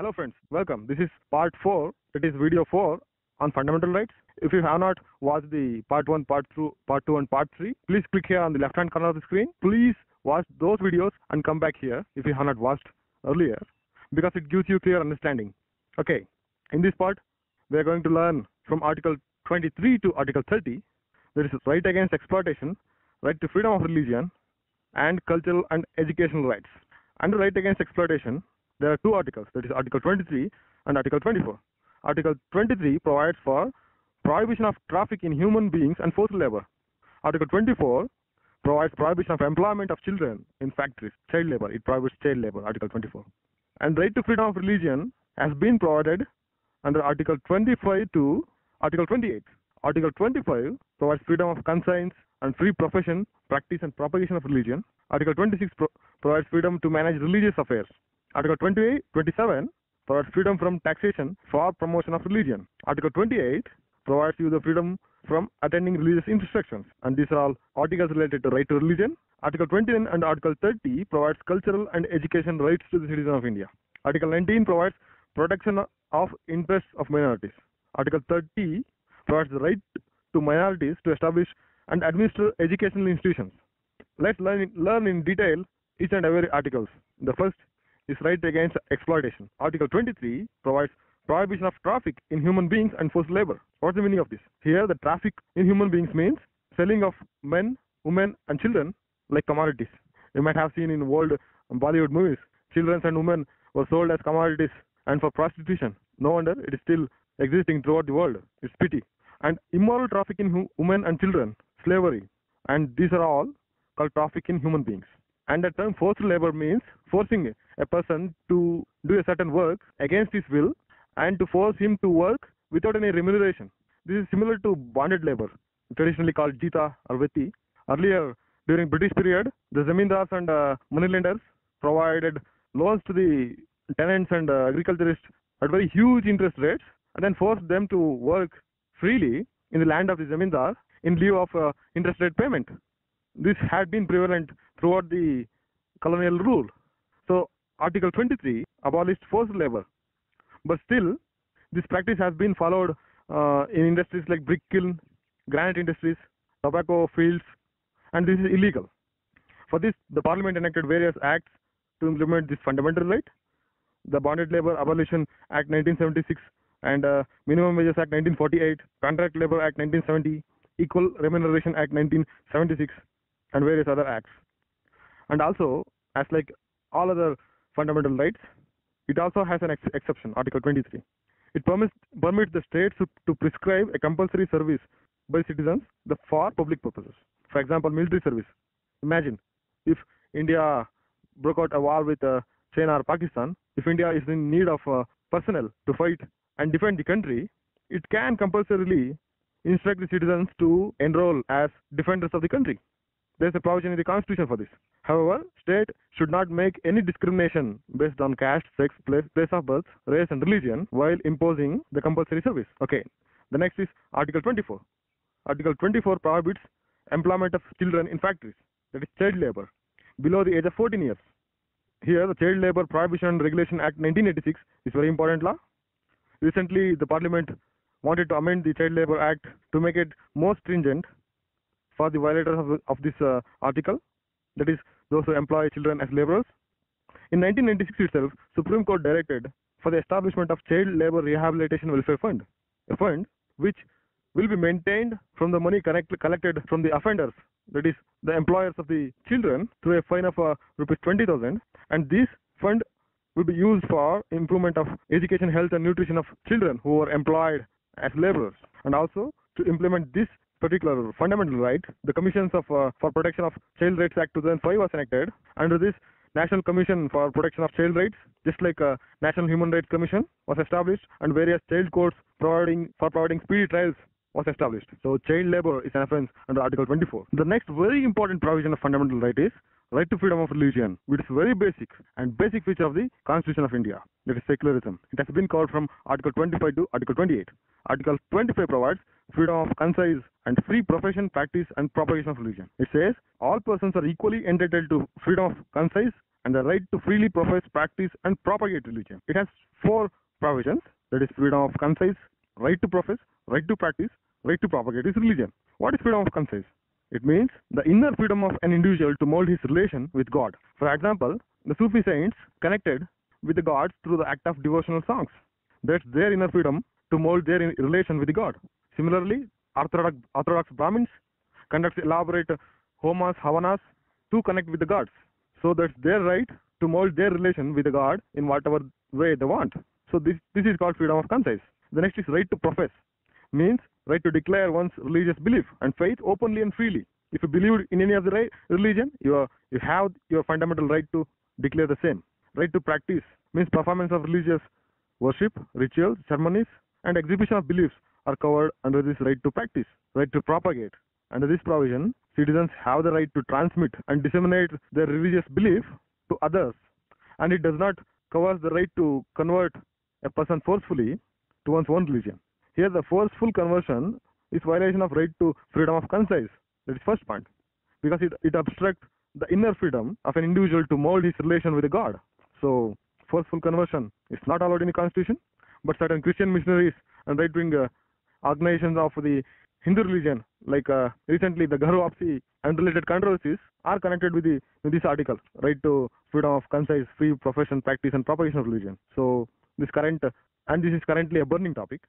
Hello friends, welcome. This is part 4, that is video 4 on fundamental rights. If you have not watched the part 1, part 2 and part 3, please click here on the left hand corner of the screen. Please watch those videos and come back here if you have not watched earlier because it gives you clear understanding. Okay, in this part we are going to learn from article 23 to article 30. There is right against exploitation, right to freedom of religion and cultural and educational rights. Under right against exploitation, there are two articles, that is Article 23 and Article 24. Article 23 provides for prohibition of traffic in human beings and forced labor. Article 24 provides prohibition of employment of children in factories, child labor. It prohibits child labor, Article 24. And right to freedom of religion has been provided under Article 25 to Article 28. Article 25 provides freedom of conscience and free profession, practice and propagation of religion. Article 26 provides freedom to manage religious affairs. Article 27 provides freedom from taxation for promotion of religion. Article 28 provides you the freedom from attending religious instructions. And these are all articles related to right to religion. Article 29 and Article 30 provides cultural and education rights to the citizen of India. Article 19 provides protection of interests of minorities. Article 30 provides the right to minorities to establish and administer educational institutions. Let's learn in detail each and every articles. The first is right against exploitation. Article 23 provides prohibition of traffic in human beings and forced labor. What's the meaning of this? Here, the traffic in human beings means selling of men, women, and children like commodities. You might have seen in old Bollywood movies, children and women were sold as commodities and for prostitution. No wonder it is still existing throughout the world. It's pity. And immoral traffic in women and children, slavery, and these are all called traffic in human beings. And the term forced labor means forcing a person to do a certain work against his will and to force him to work without any remuneration. This is similar to bonded labor, traditionally called jita or veti. Earlier, during British period, the zamindars and moneylenders provided loans to the tenants and agriculturists at very huge interest rates and then forced them to work freely in the land of the zamindar in lieu of interest rate payment. This had been prevalent throughout the colonial rule. So, Article 23 abolished forced labor. But still, this practice has been followed in industries like brick kiln, granite industries, tobacco fields, and this is illegal. For this, the Parliament enacted various acts to implement this fundamental right. The Bonded Labor Abolition Act 1976 and Minimum Wages Act 1948, Contract Labor Act 1970, Equal Remuneration Act 1976, and various other acts. And also, as like all other fundamental rights, it also has an exception, Article 23. It permits the states to prescribe a compulsory service by citizens for public purposes. For example, military service. Imagine if India broke out a war with China or Pakistan, if India is in need of personnel to fight and defend the country, it can compulsorily instruct the citizens to enroll as defenders of the country. There is a provision in the Constitution for this. However, state should not make any discrimination based on caste, sex, place of birth, race and religion while imposing the compulsory service. Okay, the next is Article 24. Article 24 prohibits employment of children in factories, that is child labor, below the age of 14 years. Here, the Child Labor Prohibition and Regulation Act 1986 is very important law. Recently, the Parliament wanted to amend the Child Labor Act to make it more stringent for the violators of this article, that is, those who employ children as laborers. In 1996 itself, Supreme Court directed for the establishment of Child Labor Rehabilitation Welfare Fund, a fund which will be maintained from the money collected from the offenders, that is, the employers of the children, through a fine of rupees 20,000, and this fund will be used for improvement of education, health and nutrition of children who are employed as laborers. And also, to implement this particular fundamental right, the Commissions for Protection of Child Rights Act 2005 was enacted. Under this, National Commission for Protection of Child Rights, just like National Human Rights Commission, was established, and various child courts providing speedy trials was established. So, child labor is an offense under Article 24. The next very important provision of fundamental right is right to freedom of religion, which is very basic and basic feature of the Constitution of India, that is secularism. It has been called from Article 25 to Article 28. Article 25 provides freedom of conscience and free profession, practice and propagation of religion. It says all persons are equally entitled to freedom of conscience and the right to freely profess, practice, and propagate religion. It has four provisions, that is freedom of conscience, right to profess, right to practice, right to propagate his religion. What is freedom of conscience? It means the inner freedom of an individual to mold his relation with God. For example, the Sufi saints connected with the gods through the act of devotional songs. That's their inner freedom to mold their relation with God. Similarly, Orthodox Brahmins conduct elaborate homas, havanas to connect with the gods. So that's their right to mold their relation with the God in whatever way they want. So this is called freedom of conscience. The next is right to profess, means right to declare one's religious belief and faith openly and freely. If you believe in any of the religion, you have your fundamental right to declare the same. Right to practice means performance of religious worship, rituals, ceremonies, and exhibition of beliefs are covered under this right to practice. Right to propagate. Under this provision, citizens have the right to transmit and disseminate their religious belief to others, and it does not cover the right to convert a person forcefully to one's own religion. Here, the forceful conversion is violation of right to freedom of conscience. That is first point, because it obstructs the inner freedom of an individual to mold his relation with God. So, forceful conversion is not allowed in the constitution, but certain Christian missionaries and right-wing organizations of the Hindu religion, like recently the Gharu Wapsi and related controversies, are connected with this article, right to freedom of conscience, free profession, practice, and propagation of religion. So this is currently a burning topic,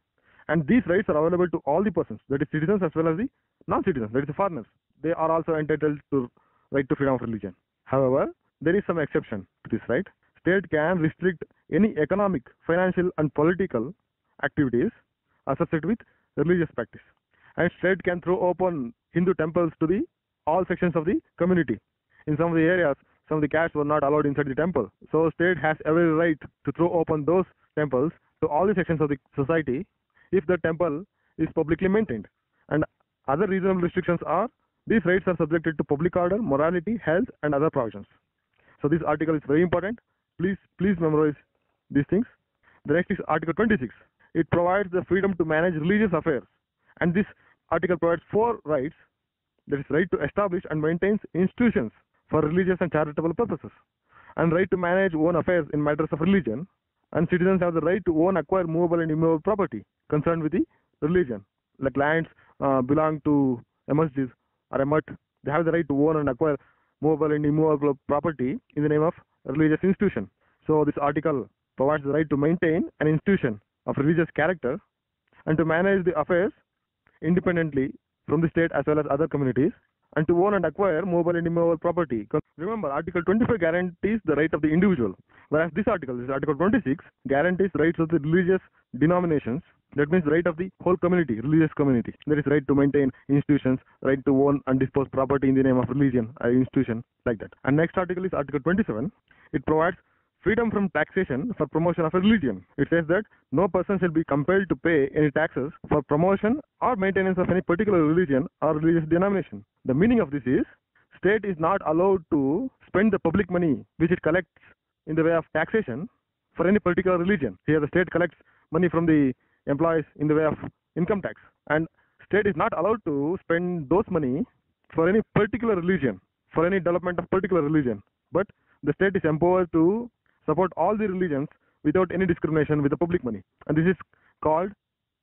and these rights are available to all the persons, that is citizens as well as the non-citizens, that is the foreigners. They are also entitled to right to freedom of religion. However, there is some exception to this right. State can restrict any economic, financial, and political activities associated with religious practice. And state can throw open Hindu temples to all sections of the community. In some of the areas, some of the cats were not allowed inside the temple. So state has every right to throw open those temples to all the sections of the society if the temple is publicly maintained. And other reasonable restrictions are, these rights are subjected to public order, morality, health, and other provisions. So this article is very important. Please memorize these things. The next is Article 26. It provides the freedom to manage religious affairs. And this article provides four rights. That is right to establish and maintain institutions for religious and charitable purposes, and right to manage own affairs in matters of religion. And citizens have the right to own, acquire movable and immovable property concerned with the religion, like lands belong to a masjid or a mutt. They have the right to own and acquire movable and immovable property in the name of religious institution. So this article provides the right to maintain an institution of religious character and to manage the affairs independently from the state as well as other communities, and to own and acquire movable and immovable property. Remember, Article 25 guarantees the right of the individual, whereas this Article 26, guarantees rights of the religious denominations. That means right of the whole community, religious community. There is right to maintain institutions, right to own and dispose property in the name of religion, institution, like that. And next article is Article 27. It provides freedom from taxation for promotion of a religion. It says that no person shall be compelled to pay any taxes for promotion or maintenance of any particular religion or religious denomination. The meaning of this is, state is not allowed to spend the public money which it collects in the way of taxation for any particular religion. Here the state collects money from the employees in the way of income tax, and state is not allowed to spend those money for any particular religion, for any development of particular religion. But the state is empowered to support all the religions without any discrimination with the public money. And this is called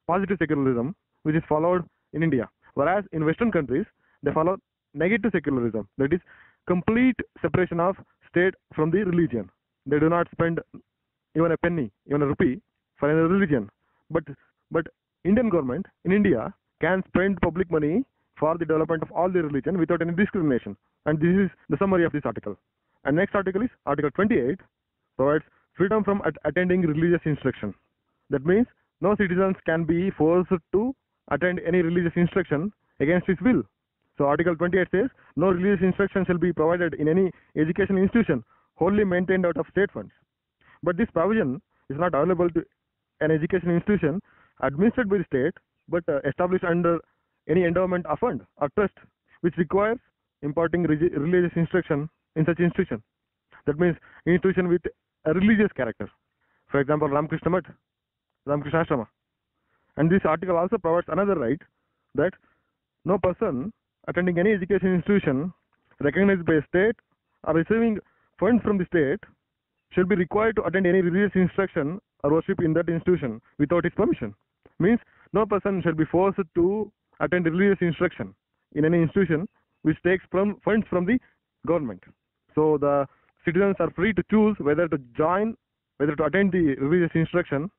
positive secularism, which is followed in India. Whereas in Western countries, they follow negative secularism, that is complete separation of state from the religion. They do not spend even a penny, even a rupee for any religion. But Indian government in India can spend public money for the development of all the religion without any discrimination. And this is the summary of this article. And next article is Article 28, provides freedom from attending religious instruction. That means no citizens can be forced to attend any religious instruction against his will. So Article 28 says, no religious instruction shall be provided in any educational institution wholly maintained out of state funds. But this provision is not available to an educational institution administered by the state, but established under any endowment or fund or trust, which requires imparting religious instruction in such institution. That means institution with a religious character. For example, Ramakrishna Math, Ramakrishna Ashrama. And this article also provides another right, that no person attending any education institution recognized by a state or receiving funds from the state shall be required to attend any religious instruction or worship in that institution without its permission. Means no person shall be forced to attend religious instruction in any institution which takes funds from the government. So the citizens are free to choose whether to join, whether to attend the religious instruction,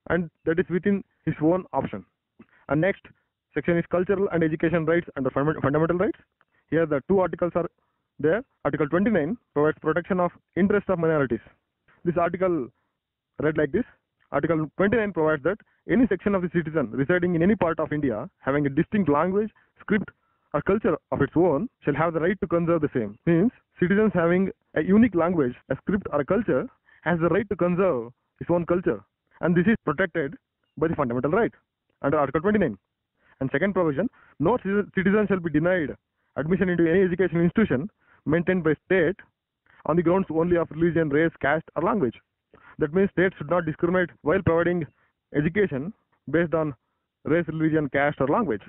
and that is within his own option. And next section is cultural and education rights under fundamental rights. Here the two articles are there. Article 29 provides protection of interest of minorities. This article read like this. Article 29 provides that any section of the citizen residing in any part of India having a distinct language, script, or culture of its own shall have the right to conserve the same. Means citizens having a unique language, a script, or a culture has the right to conserve his own culture, and this is protected by the fundamental right under Article 29. And second provision, no citizen shall be denied admission into any educational institution maintained by state on the grounds only of religion, race, caste, or language. That means state should not discriminate while providing education based on race, religion, caste, or language.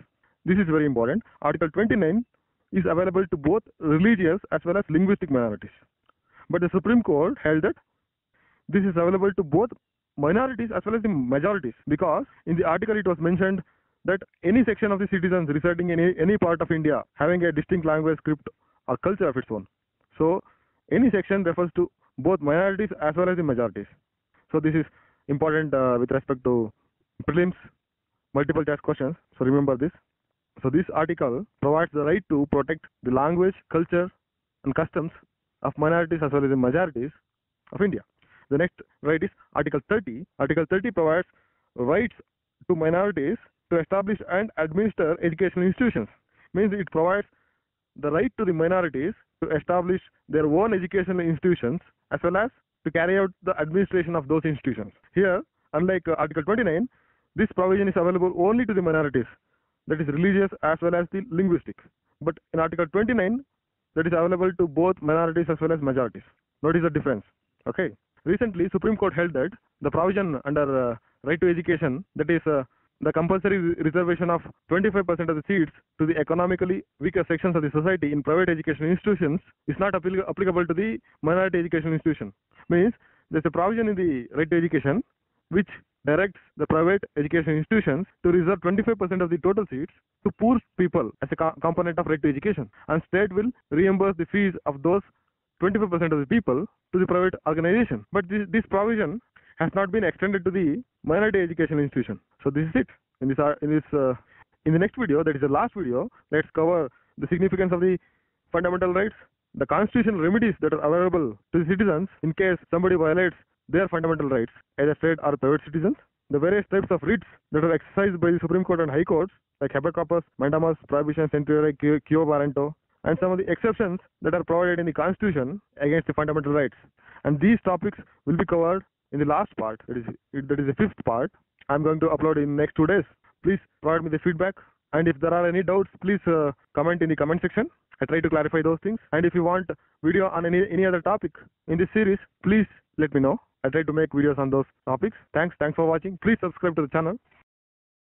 This is very important. Article 29 is available to both religious as well as linguistic minorities. But the Supreme Court held that this is available to both minorities as well as the majorities, because in the article it was mentioned that any section of the citizens residing in any part of India having a distinct language, script, or culture of its own. So any section refers to both minorities as well as the majorities. So this is important with respect to prelims, multiple choice questions. So remember this. So this article provides the right to protect the language, culture, and customs of minorities as well as the majorities of India. The next right is Article 30. Article 30 provides rights to minorities to establish and administer educational institutions. Means it provides the right to the minorities to establish their own educational institutions as well as to carry out the administration of those institutions. Here, unlike Article 29, this provision is available only to the minorities, that is religious as well as the linguistic. But in Article 29, that is available to both minorities as well as majorities. Notice the difference. Okay. Recently, Supreme Court held that the provision under right to education, that is the compulsory reservation of 25% of the seats to the economically weaker sections of the society in private educational institutions, is not applicable to the minority educational institution. Means there's a provision in the right to education which directs the private educational institutions to reserve 25% of the total seats to poor people as a component of right to education, and state will reimburse the fees of those 25% of the people to the private organization. But this provision has not been extended to the minority educational institution. So this is it. In the next video, that is the last video, let's cover the significance of the fundamental rights, the constitutional remedies that are available to the citizens in case somebody violates their fundamental rights, either state or private citizens, the various types of writs that are exercised by the Supreme Court and High Courts, like habeas corpus, mandamus, prohibition, centuriae, quo warranto, and some of the exceptions that are provided in the Constitution against the fundamental rights. And these topics will be covered in the last part, that is the fifth part. I'm going to upload in next 2 days. Please provide me the feedback, and if there are any doubts, please comment in the comment section. I try to clarify those things. And if you want video on any other topic in this series, please let me know. I try to make videos on those topics. Thanks for watching. Please subscribe to the channel.